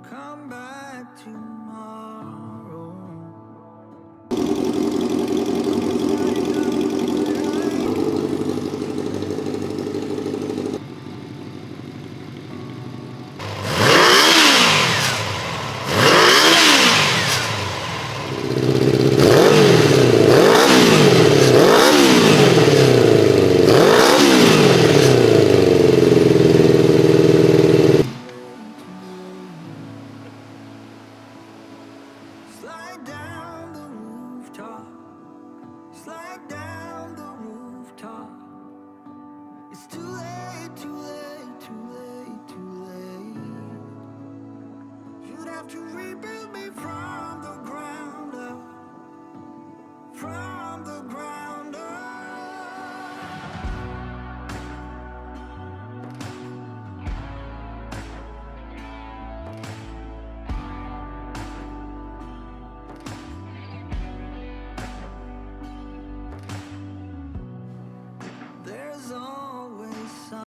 come back tomorrow. Slide down the rooftop, slide down the rooftop. It's too late, too late, too late, too late. You'd have to rebuild me from